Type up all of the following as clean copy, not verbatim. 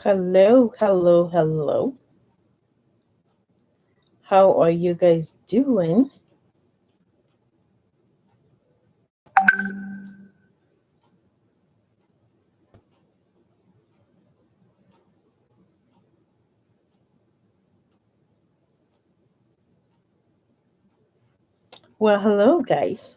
Hello, hello, hello. How are you guys doing? Well, hello, guys.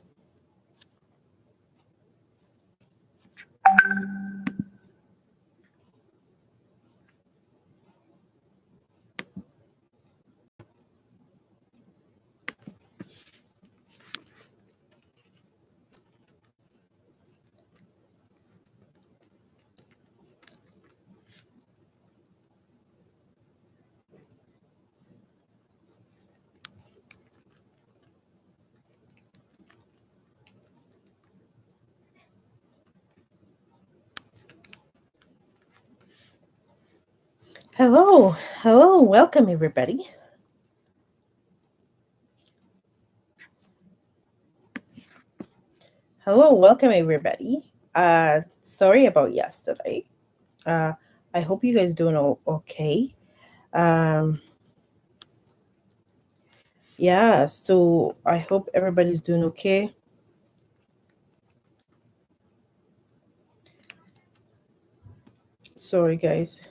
Hello, hello, welcome, everybody. Hello, welcome, everybody. Sorry about yesterday. Uh, I hope you guys doing all okay. Um, yeah, so I hope everybody's doing okay. Sorry, guys.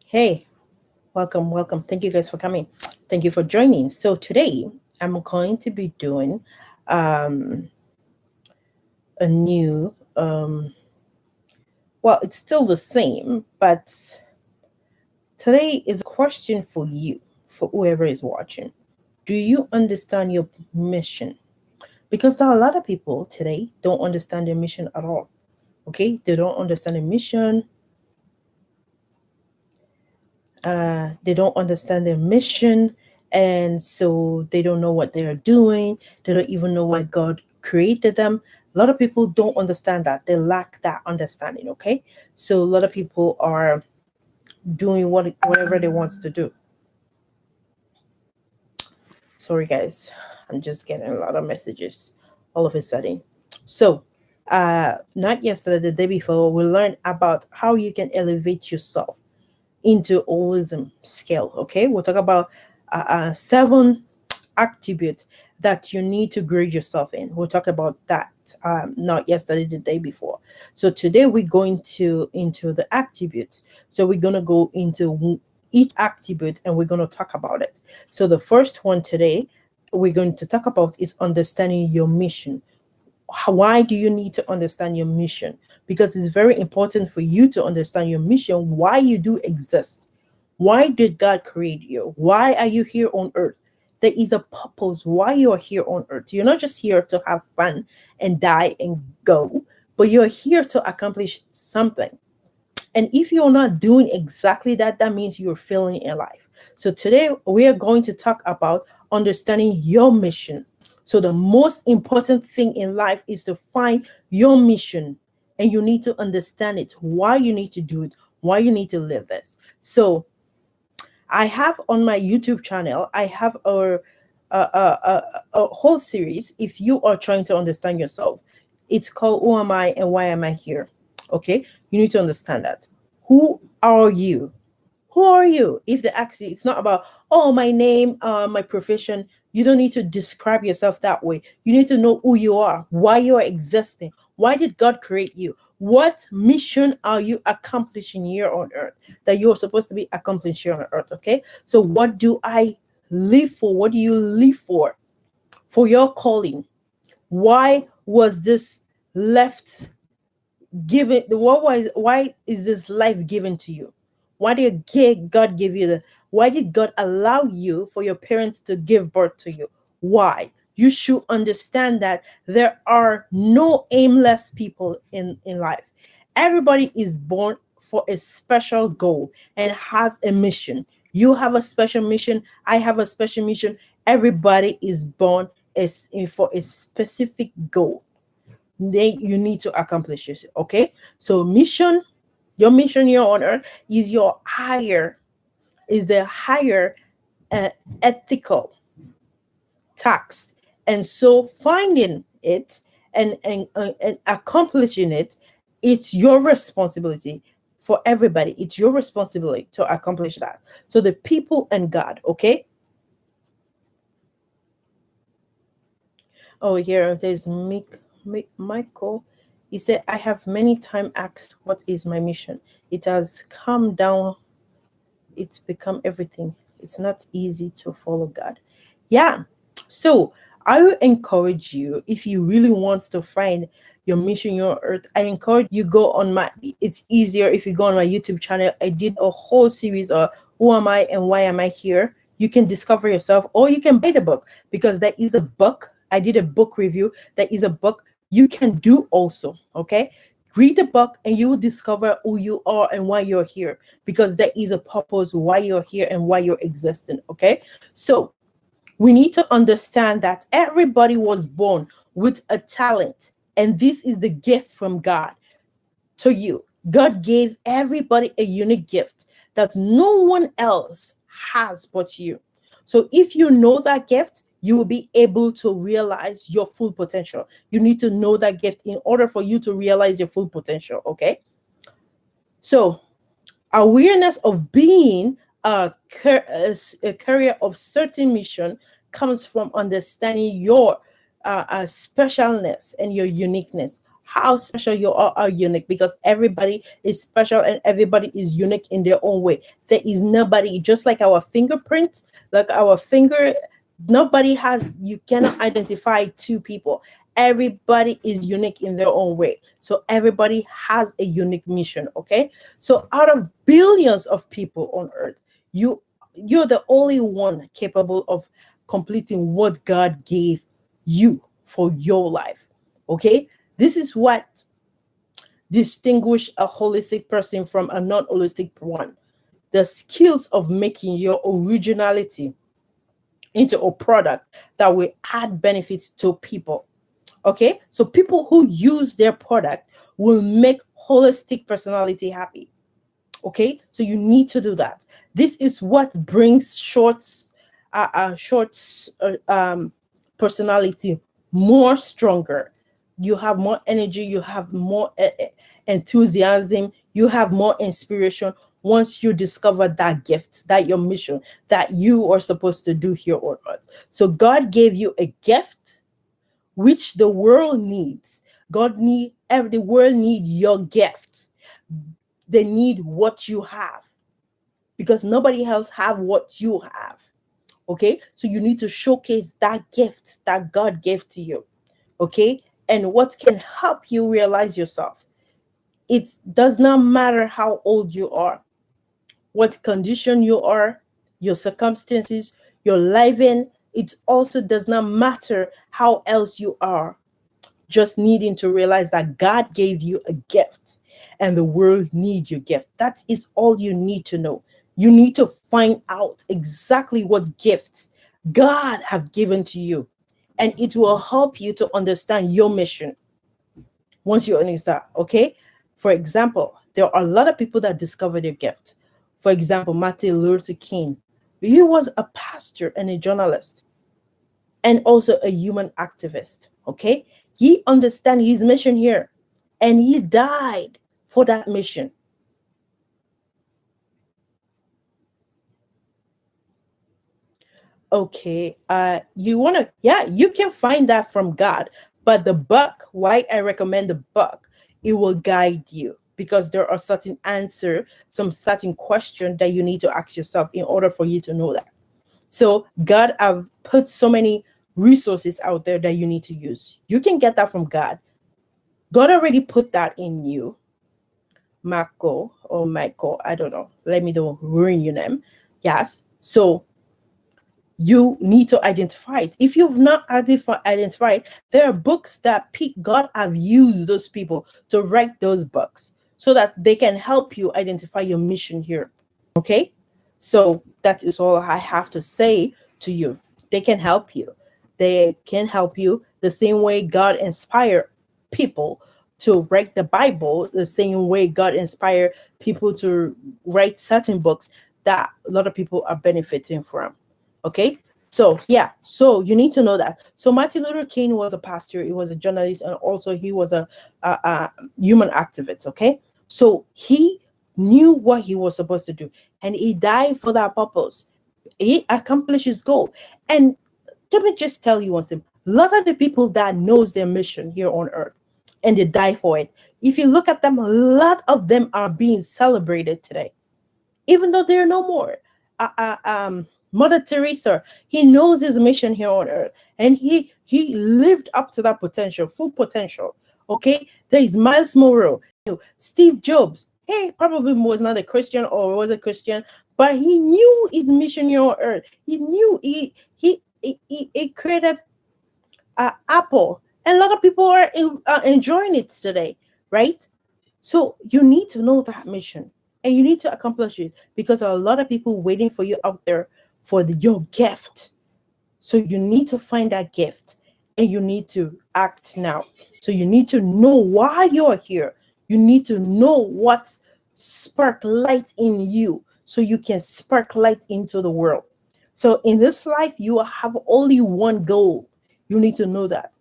Hey, welcome, welcome. Thank you guys for coming. Thank you for joining. So today I'm going to be doing um, a new well, it's still the same, but today is a question for you, for whoever is watching. Do you understand your mission? Because there are a lot of people today don't understand their mission at all. Okay, they don't understand the mission. They don't understand their mission, and so they don't know what they are doing. They don't even know why God created them. A lot of people don't understand that. They lack that understanding. Okay, so a lot of people are doing whatever they want to do. Sorry, guys. I'm just getting a lot of messages all of a sudden. So, not yesterday, the day before, we learned about how you can elevate yourself into holism scale. Okay, we'll talk about seven attributes that you need to grade yourself in. We'll talk about that. Not yesterday, the day before. So today we're going to into the attributes. So we're gonna go into each attribute and we're gonna talk about it. So the first one today we're going to talk about is understanding your mission. Why do you need to understand your mission? Because it's very important for you to understand your mission, why you do exist. Why did God create you? Why are you here on earth? There is a purpose why you are here on earth. You're not just here to have fun and die and go, but you're here to accomplish something. And if you're not doing exactly that, that means you're failing in life. So today we are going to talk about understanding your mission. So the most important thing in life is to find your mission, and you need to understand it, why you need to do it, why you need to live this. So I have on my YouTube channel, I have a whole series. If you are trying to understand yourself, it's called Who Am I and Why Am I Here? Okay, you need to understand that. Who are you? Who are you? If they ask you, it's not about, oh, my name, my profession. You don't need to describe yourself that way. You need to know who you are, why you are existing. Why did God create you? What mission are you accomplishing here on earth that you're supposed to be accomplishing here on earth? Okay. So, what do I live for? What do you live for? For your calling. Why was this left given? Why is this life given to you? Why did God give you the why did God allow you for your parents to give birth to you? Why? You should understand that there are no aimless people in life. Everybody is born for a special goal and has a mission. You have a special mission, I have a special mission. Everybody is born for a specific goal you need to accomplish it. Okay, so mission, your mission here on earth is your higher, is the higher uh, ethical task. And so finding it and accomplishing it, it's your responsibility. For everybody, it's your responsibility to accomplish that. So the people and God, okay? Oh, here there's Michael. He said, I have many times asked, what is my mission? It has come down, it's become everything. It's not easy to follow God. Yeah. So I would encourage you, if you really want to find your mission, your earth, I encourage you go on my, it's easier if you go on my YouTube channel. I did a whole series of who am I and why am I here. You can discover yourself, or you can buy the book, because there is a book. I did a book review. There is a book you can do also. Okay. Read the book and you will discover who you are and why you're here, because there is a purpose why you're here and why you're existing. Okay. So we need to understand that everybody was born with a talent, and this is the gift from God to you. God gave everybody a unique gift that no one else has but you. So if you know that gift, you will be able to realize your full potential. You need to know that gift in order for you to realize your full potential. Okay. So awareness of being a carrier of certain mission comes from understanding your specialness and your uniqueness. How special you are unique, because everybody is special and everybody is unique in their own way. There is nobody, just like our fingerprint, like our finger, nobody has, you cannot identify two people. Everybody is unique in their own way. So everybody has a unique mission. Okay. So out of billions of people on earth, you're the only one capable of completing what God gave you for your life. Okay. This is what distinguish a holistic person from a non-holistic one. The skills of making your originality into a product that will add benefits to people. Okay, so people who use their product will make holistic personality happy. Okay, so you need to do that. This is what brings personality more stronger. You have more energy, you have more enthusiasm, you have more inspiration once you discover that gift, that your mission, that you are supposed to do here on earth. So God gave you a gift which the world needs. The world need your gift. They need what you have, because nobody else have what you have. Okay, so you need to showcase that gift that God gave to you. Okay, and what can help you realize yourself. It does not matter how old you are, what condition you are, your circumstances, your life in. It also does not matter how else you are. Just needing to realize that God gave you a gift and the world needs your gift. That is all you need to know. You need to find out exactly what gift God have given to you, and it will help you to understand your mission once you understand. Okay, for example, there are a lot of people that discover their gift. For example, Martin Luther King, he was a pastor and a journalist and also a human activist. Okay, he understand his mission here, and he died for that mission. Okay, you want to, yeah, you can find that from God, but the book, why I recommend the book, it will guide you, because there are certain answer, some certain question that you need to ask yourself in order for you to know that. So God have put so many resources out there that you need to use. You can get that from God. God already put that in you. Marco or Michael, I don't know. Let me don't ruin your name. Yes. So you need to identify it. If you've not identified, there are books that God have used those people to write those books so that they can help you identify your mission here. Okay, so that is all I have to say to you. They can help you. They can help you the same way God inspired people to write the Bible, the same way God inspired people to write certain books that a lot of people are benefiting from. Okay, So yeah, so you need to know that. So Martin Luther King was a pastor, he was a journalist, and also he was a human activist. Okay, so he knew what he was supposed to do, and he died for that purpose. He accomplished his goal. And let me just tell you one thing: a lot of the people that knows their mission here on earth, and they die for it. If you look at them, a lot of them are being celebrated today even though they're no more. Mother Teresa, he knows his mission here on earth, and he lived up to that potential, full potential. Okay, there is Miles Monroe, Steve Jobs. Hey, probably was not a Christian or was a Christian, but he knew his mission here on earth. He knew he created Apple, and a lot of people are enjoying it today, right? So you need to know that mission and you need to accomplish it because there are a lot of people waiting for you out there for your gift. So you need to find that gift and you need to act now. So you need to know why you're here. You need to know what spark light in you so you can spark light into the world. So in this life, you have only one goal. You need to know that.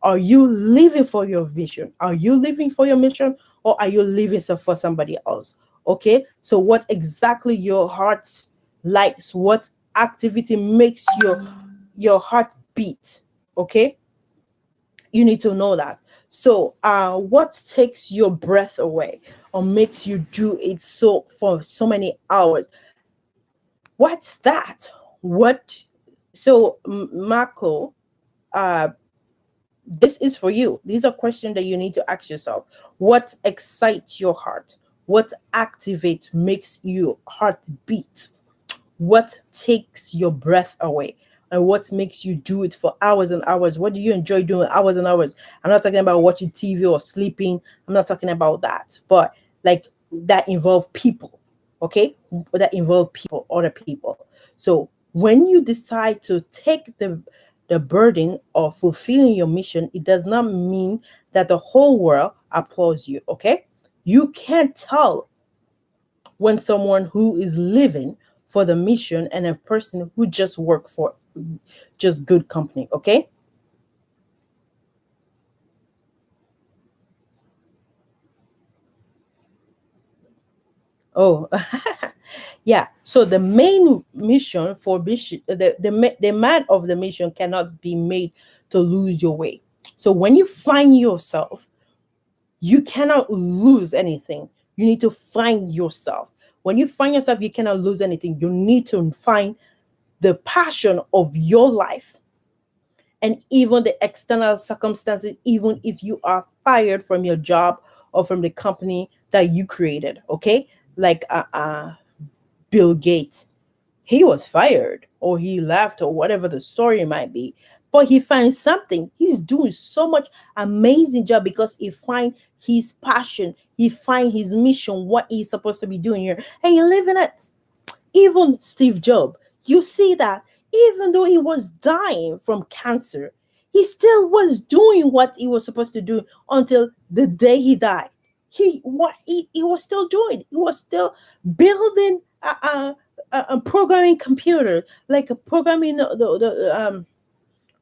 Are you living for your vision? Are you living for your mission or are you living for somebody else? Okay. So what exactly your heart likes, what activity makes your heart beat? Okay. You need to know that. So what takes your breath away or makes you do it so for so many hours? What's that? What so Marco, uh this is for you. These are questions that you need to ask yourself. What excites your heart? What activates, makes your heart beat? What takes your breath away? And what makes you do it for hours and hours? What do you enjoy doing hours and hours? I'm not talking about watching TV or sleeping. I'm not talking about that. But like that involve people, okay? That involve people, other people. So when you decide to take the burden of fulfilling your mission, it does not mean that the whole world applauds you, okay? You can't tell when someone who is living for the mission and a person who just work for just good company, okay? Oh, yeah. So the main mission for mission, the man of the mission cannot be made to lose your way. So when you find yourself, you cannot lose anything. You need to find yourself. When you find yourself, you cannot lose anything. You need to find the passion of your life and even the external circumstances, even if you are fired from your job or from the company that you created. Okay, like Bill Gates, he was fired or he left or whatever the story might be, but he finds something. He's doing so much amazing job because he find his passion, he find his mission, what he's supposed to be doing here, and he live in it. Even Steve Jobs, you see that even though he was dying from cancer, he still was doing what he was supposed to do until the day he died. He was still doing. He was still building a programming computer, like a programming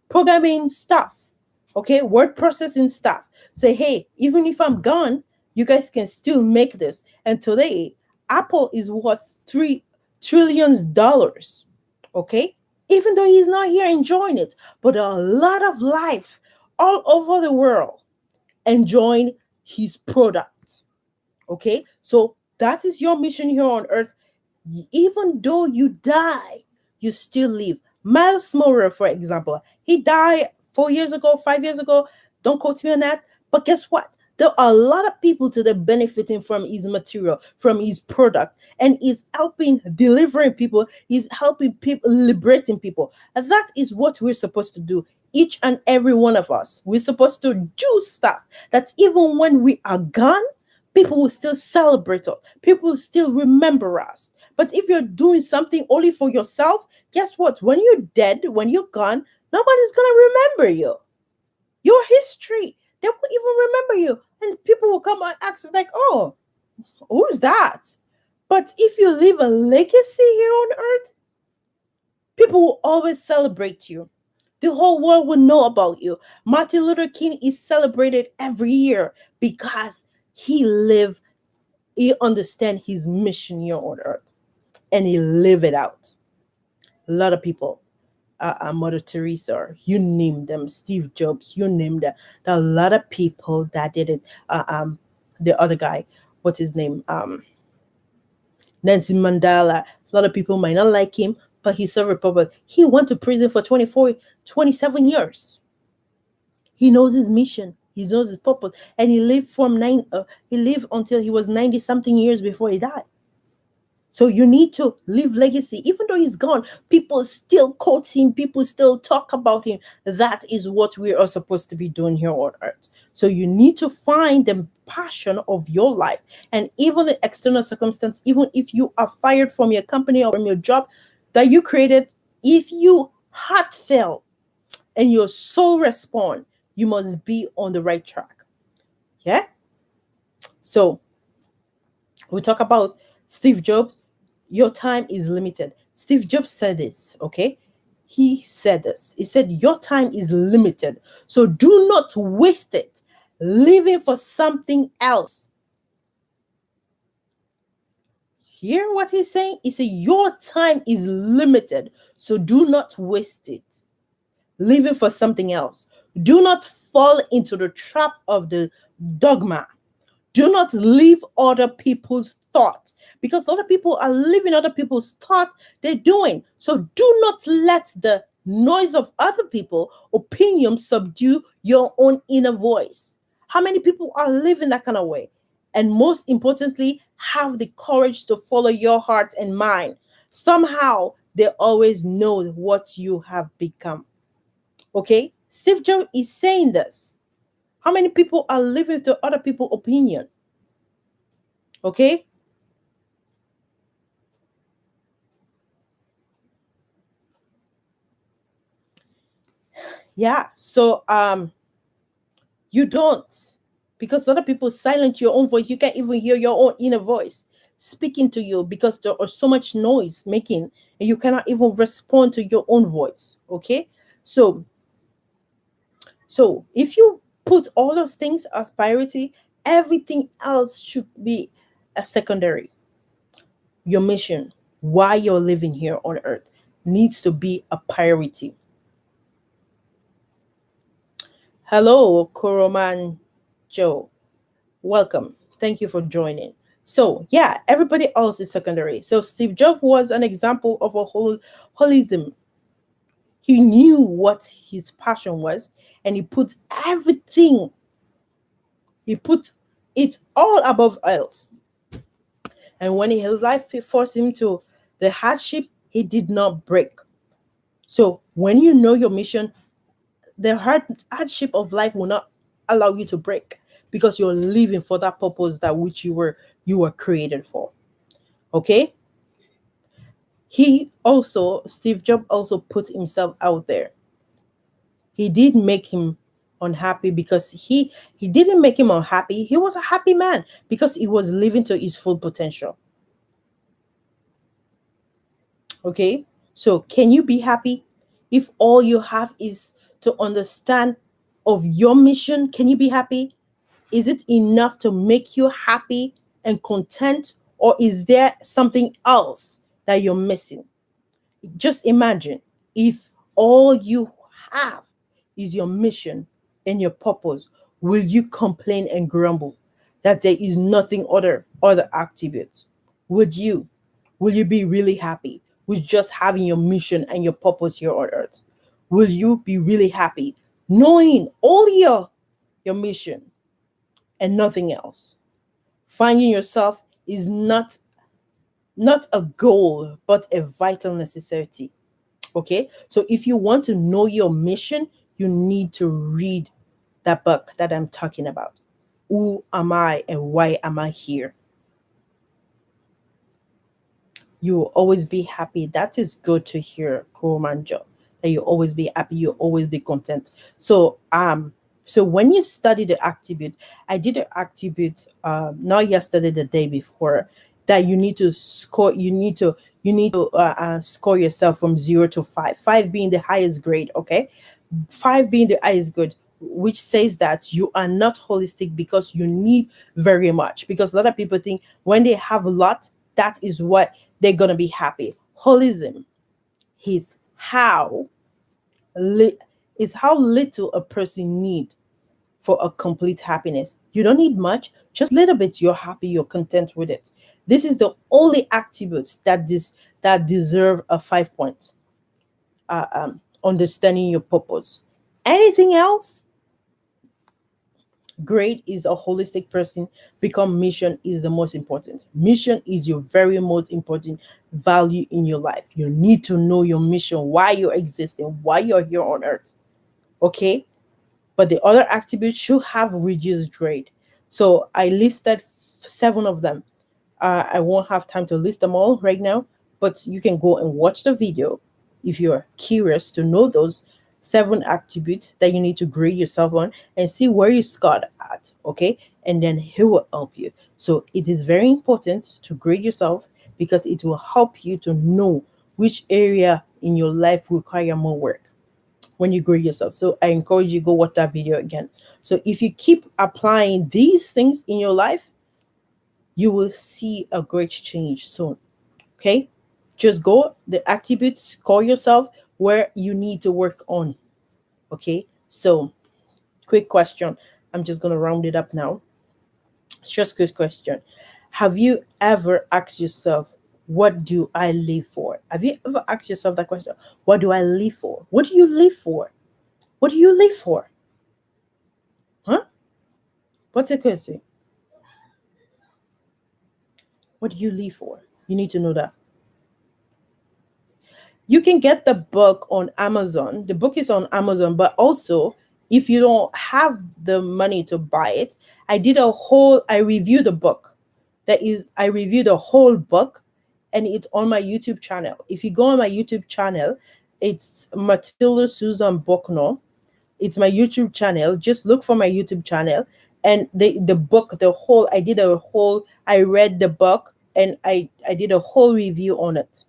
programming stuff. Okay, word processing stuff. Say, hey, even if I'm gone, you guys can still make this. And today, Apple is worth $3 trillion. Okay, even though he's not here enjoying it, but a lot of life all over the world enjoying his product. Okay, so that is your mission here on earth. Even though you die, you still live. Miles Monroe, for example, he died 4 years ago, 5 years ago. Don't quote me on that. But guess what? There are a lot of people today benefiting from his material, from his product, and he's helping delivering people. He's helping people, liberating people. And that is what we're supposed to do. Each and every one of us, we're supposed to do stuff that even when we are gone, people will still celebrate us. People will still remember us. But if you're doing something only for yourself, guess what? When you're dead, when you're gone, nobody's going to remember you. Your history, they won't even remember you. And people will come and ask, like, oh, who's that? But if you leave a legacy here on earth, People will always celebrate you. The whole world will know about you. Martin Luther King is celebrated every year because he lived, he understand his mission here on earth, and he live it out. A lot of people, Mother Teresa, you name them, Steve Jobs, you name them. There are a lot of people that did it. The other guy, what's his name? Nancy Mandela. A lot of people might not like him, but he served a purpose. He went to prison for 24, 27 years. He knows his mission. He knows his purpose, and he lived from nine. He lived until he was 90 something years before he died. So you need to leave legacy. Even though he's gone, people still quote him, people still talk about him. That is what we are supposed to be doing here on earth. So you need to find the passion of your life. And even the external circumstance, even if you are fired from your company or from your job that you created, if you heart fail and your soul respond, you must be on the right track. Yeah. So we talk about Steve Jobs. Your time is limited. Steve Jobs said this, okay? He said this. He said, your time is limited. So do not waste it living for something else. Hear what he's saying? He said, your time is limited. So do not waste it living for something else. Do not fall into the trap of the dogma. Do not live other people's thoughts, because other people are living other people's thoughts they're doing. So do not let the noise of other people opinions subdue your own inner voice. How many people are living that kind of way? And most importantly, have the courage to follow your heart and mind. Somehow they always know what you have become. Okay? Steve Jobs is saying this. How many people are living to other people's opinion? Okay? Yeah. So you don't, because other people silence your own voice. You can't even hear your own inner voice speaking to you because there are so much noise making and you cannot even respond to your own voice. Okay? So if you put all those things as priority, everything else should be a secondary. Your mission, why you're living here on earth, needs to be a priority. Hello, Koroman Joe. Welcome. Thank you for joining. So, yeah, everybody else is secondary. So, Steve Jobs was an example of a holism. He knew what his passion was, and he put everything, he put it all above else. And when his life forced him to the hardship, he did not break. So, when you know your mission, the hardship of life will not allow you to break, because you're living for that purpose that which you were created for. Okay? Steve Jobs also put himself out there. He did make him unhappy, because he didn't make him unhappy. He was a happy man because he was living to his full potential. Okay? So can you be happy if all you have is to understand of your mission? Can you be happy? Is it enough to make you happy and content, or is there something else that you're missing? Just imagine if all you have is your mission and your purpose. Will you complain and grumble that there is nothing other attributes? Will you be really happy with just having your mission and your purpose here on earth? Will you be really happy knowing all your mission and nothing else? Finding yourself is not a goal, but a vital necessity. Okay? So if you want to know your mission, you need to read that book that I'm talking about. Who am I and why am I here? You will always be happy. That is good to hear, Kuromanjo. That you always be happy, you always be content. So when you study the attribute, I did an attribute not yesterday, the day before, that you need to score, You need to score yourself from 0 to 5, 5 being the highest grade, okay? 5 being the highest grade, which says that you are not holistic because you need very much. Because a lot of people think when they have a lot, that is what they're going to be happy. Holism is li- how little a person need for a complete happiness. You don't need much, just little bit. You're happy, you're content with it. This is the only attributes that deserve a 5 point. Understanding your purpose. Anything else, great is a holistic person. Become mission is the most important. Mission is your very most important value in your life. You need to know your mission, why you're existing, why you're here on earth. Okay, but the other attributes should have reduced grade. So I listed 7 of them. I won't have time to list them all right now, but you can go and watch the video if you're curious to know those 7 attributes that you need to grade yourself on and see where you scored at. Okay, and then he will help you. So it is very important to grade yourself because it will help you to know which area in your life require more work when you grade yourself. So I encourage you go watch that video again. So if you keep applying these things in your life, you will see a great change soon. Okay? Just go the attributes, score yourself where you need to work on. Okay? So quick question. I'm just gonna round it up now. It's just a quick question. Have you ever asked yourself, what do I live for? Have you ever asked yourself that question? What do I live for? What do you live for? What do you live for? Huh? What's the question? What do you live for? You need to know that. You can get the book on Amazon. The book is on Amazon, but also if you don't have the money to buy it, I reviewed the book. I reviewed the whole book and it's on my YouTube channel. If you go on my YouTube channel, it's Matilda Susan Bucknor. It's my YouTube channel. Just look for my YouTube channel and the book, I read the book and I did a whole review on it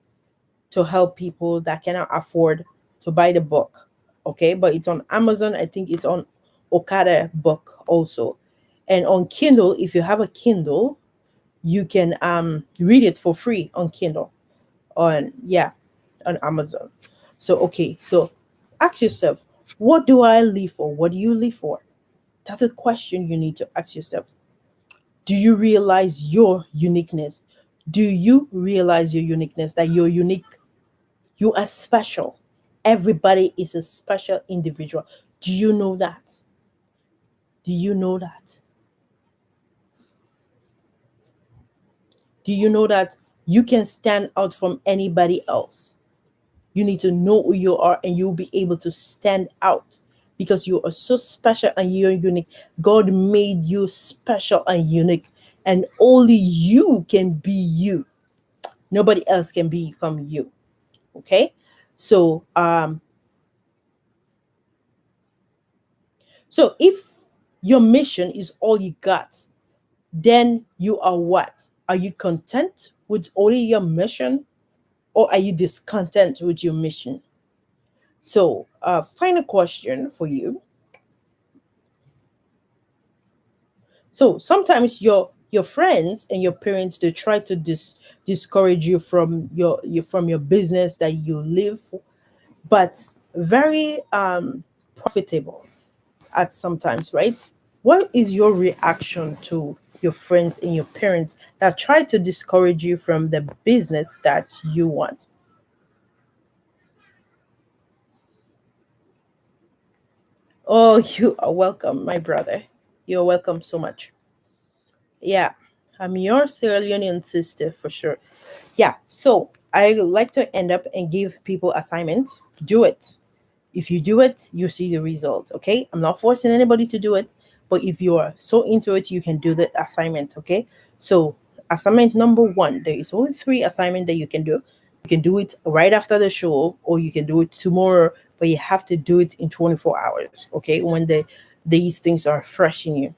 to help people that cannot afford to buy the book. Okay, but it's on Amazon. I think it's on Okada book also. And on Kindle, if you have a Kindle, you can read it for free on Kindle. On Amazon. So okay, so ask yourself, what do I live for? What do you live for? That's a question you need to ask yourself. Do you realize your uniqueness? Do you realize your uniqueness, that you're unique? You are special. Everybody is a special individual. Do you know that? Do you know that? Do you know that you can stand out from anybody else? You need to know who you are and you'll be able to stand out because you are so special and you're unique. God made you special and unique, and only you can be you. Nobody else can become you. Okay? So so if your mission is all you got, then you are what? Are you content with only your mission or are you discontent with your mission? So, final question for you. So sometimes your friends and your parents, they try to discourage you from your business that you live for, but very profitable at sometimes, right? What is your reaction to your friends and your parents that try to discourage you from the business that you want? Oh, you are welcome, my brother. You're welcome so much. Yeah, I'm your Sierra Leonean sister for sure. Yeah, so I like to end up and give people assignments. Do it. If you do it, you see the result. Okay, I'm not forcing anybody to do it, but if you are so into it, you can do the assignment. Okay, so assignment number one, there is only 3 assignments that you can do. You can do it right after the show, or you can do it tomorrow, but you have to do it in 24 hours. Okay, when these things are fresh in you,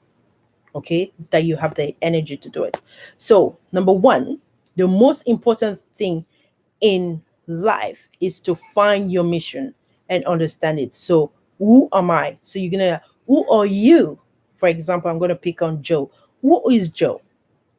okay, that you have the energy to do it. So number one, the most important thing in life is to find your mission and understand it. So, who am I? So, who are you? For example, I'm going to pick on Joe. Who is Joe?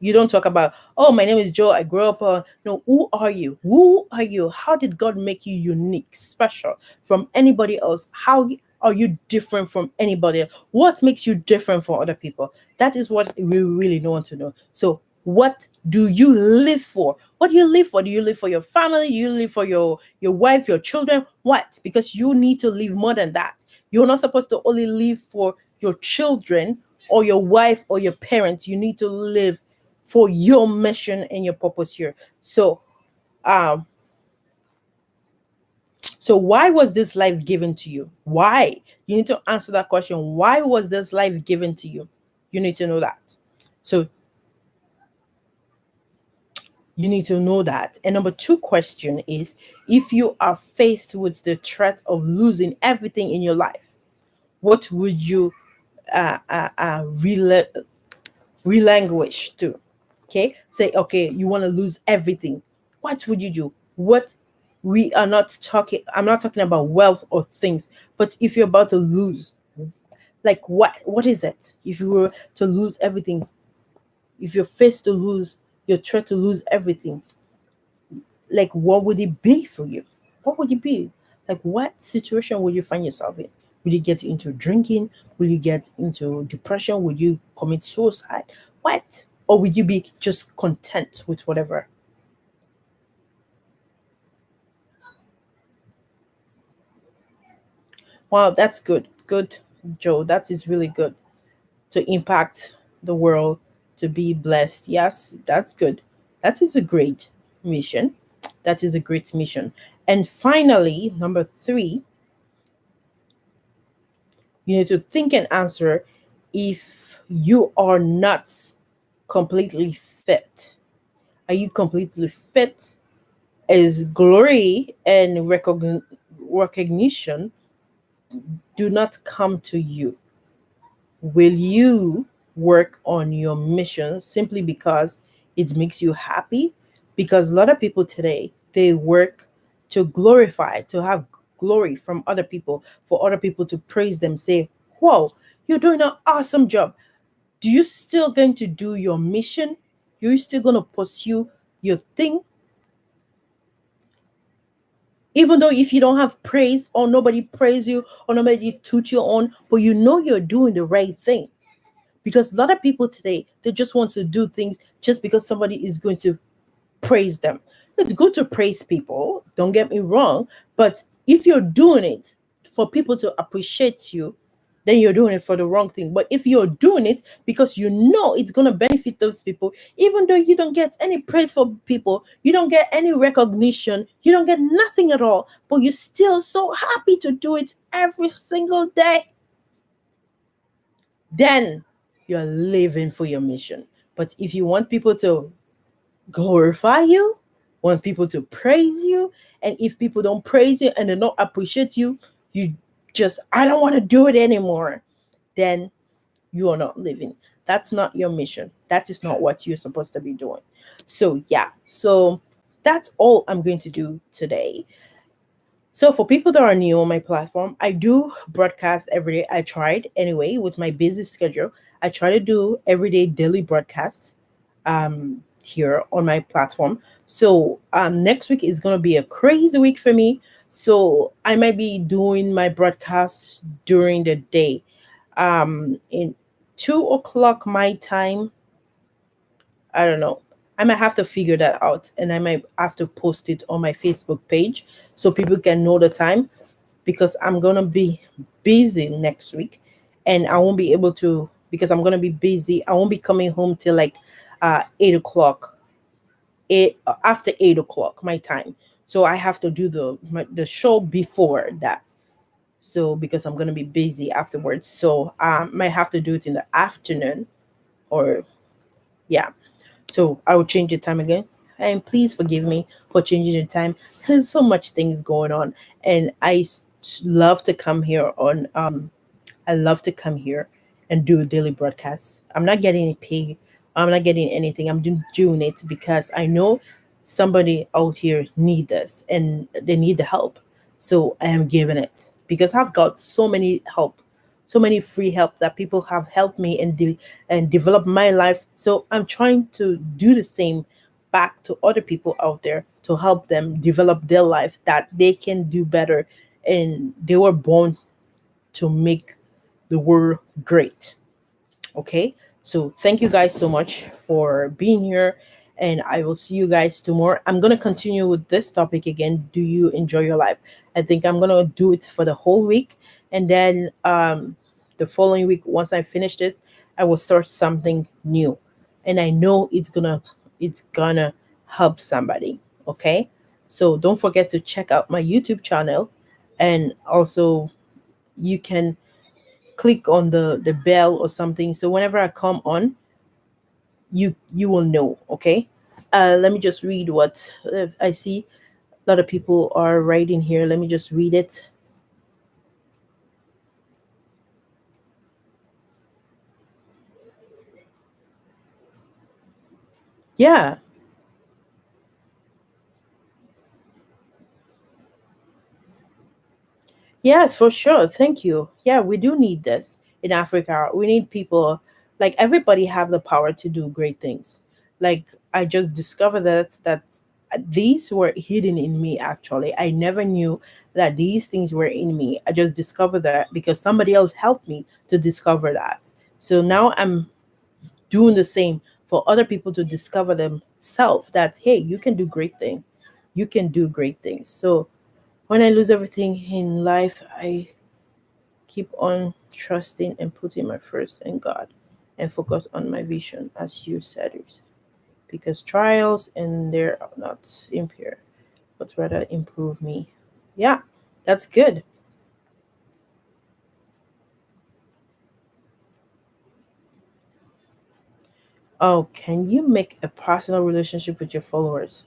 You don't talk about, oh, my name is Joe. I grew up. No, who are you? Who are you? How did God make you unique, special from anybody else? How are you different from anybody else? What makes you different from other people? That is what we really want to know. So, what do you live for? What do you live for? Do you live for your family? Do you live for your wife, your children? What? Because you need to live more than that. You're not supposed to only live for your children or your wife or your parents. You need to live for your mission and your purpose here. Um, so why was this life given to you? Why? You need to answer that question. Why was this life given to you? You need to know that. So you need to know that. And number two question is, if you are faced with the threat of losing everything in your life, what would you uh, uh, uh, rela- relanguish to? Okay, say, okay, you want to lose everything. What would you do? What we are not talking, I'm not talking about wealth or things, but if you're about to lose, like what is it? If you were to lose everything, if you're faced to lose, you're trying to lose everything, like what would it be for you? What would it be? Like what situation would you find yourself in? Will you get into drinking? Will you get into depression? Will you commit suicide? What? Or will you be just content with whatever? Wow, that's good. Good, Joe. That is really good. To impact the world, to be blessed. Yes, that's good. That is a great mission. That is a great mission. And finally, number three, you need to think and answer if you are not completely fit. Are you completely fit? Is glory and recognition do not come to you? Will you work on your mission simply because it makes you happy? Because a lot of people today, they work to glorify, to have glory from other people, for other people to praise them, say, whoa, you're doing an awesome job. Do you still going to do your mission? You're still going to pursue your thing? Even though if you don't have praise or nobody praise you or nobody toot you on, but you know you're doing the right thing. Because a lot of people today, they just want to do things just because somebody is going to praise them. It's good to praise people, don't get me wrong, but if you're doing it for people to appreciate you, then you're doing it for the wrong thing. But if you're doing it because you know it's going to benefit those people, even though you don't get any praise for people, you don't get any recognition, you don't get nothing at all, but you're still so happy to do it every single day, then you're living for your mission. But if you want people to glorify you, want people to praise you, and if people don't praise you and they don't appreciate you, you just, I don't want to do it anymore, then you are not living. That's not your mission. That is not what you're supposed to be doing. So, yeah. So, that's all I'm going to do today. So for people that are new on my platform, I do broadcast every day. I tried anyway with my busy schedule. I try to do everyday daily broadcasts here on my platform. So next week is going to be a crazy week for me. So I might be doing my broadcasts during the day. In 2 o'clock my time, I don't know. I might have to figure that out and I might have to post it on my Facebook page so people can know the time, because I'm going to be busy next week and I won't be able to, because I'm going to be busy. I won't be coming home till like 8 o'clock, after 8 o'clock my time. So I have to do the show before that. So because I'm going to be busy afterwards. So I might have to do it in the afternoon, or yeah. So I will change the time again. And please forgive me for changing the time. There's so much things going on. And love to come here on I love to come here and do daily broadcasts. I'm not getting any pay. I'm not getting anything. I'm doing it because I know somebody out here need this and they need the help. So I am giving it because I've got so many help, so many free help that people have helped me and and develop my life. So I'm trying to do the same back to other people out there to help them develop their life that they can do better, and they were born to make the world great. Okay. So thank you guys so much for being here. And I will see you guys tomorrow. I'm going to continue with this topic again. Do you enjoy your life? I think I'm going to do it for the whole week. And then the following week, once I finish this, I will start something new. And I know it's gonna help somebody. Okay. So don't forget to check out my YouTube channel, and also you can click on the bell or something, so whenever I come on, you will know. Okay. Let me just read what I see. A lot of people are writing here. Let me just read it. Yeah. Yeah, for sure. Thank you. Yeah, we do need this in Africa. We need people, like everybody have the power to do great things. Like I just discovered that these were hidden in me actually. I never knew that these things were in me. I just discovered that because somebody else helped me to discover that. So now I'm doing the same for other people to discover themselves that hey, you can do great things. You can do great things. So when I lose everything in life, I keep on trusting and putting my first in God and focus on my vision, as you said it. Because trials and they're not impair, but rather improve me. Yeah, that's good. Oh, can you make a personal relationship with your followers?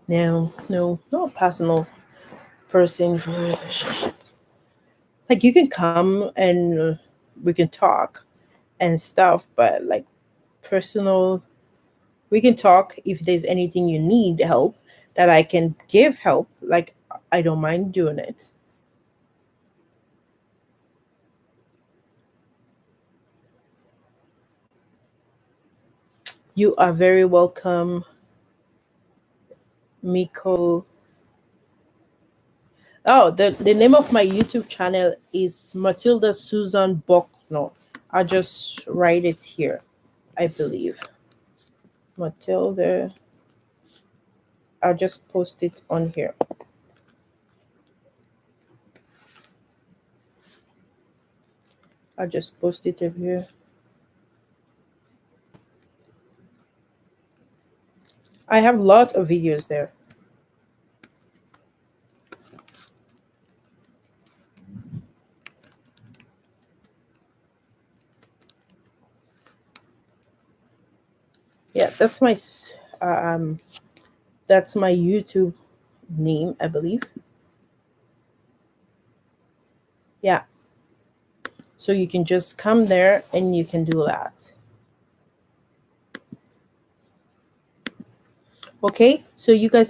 No, no, not personal person relationship. Like you can come and we can talk and stuff, but like personal, we can talk if there's anything you need help that I can give help. Like I don't mind doing it. You are very welcome, Miko. Oh, the name of my YouTube channel is Matilda Susan Bokno. I'll just write it here, I believe. Matilda. I'll just post it on here. I'll just post it up here. I have lots of videos there. Yeah, um that's my YouTube name, I believe. Yeah. So you can just come there and you can do that. Okay? So you guys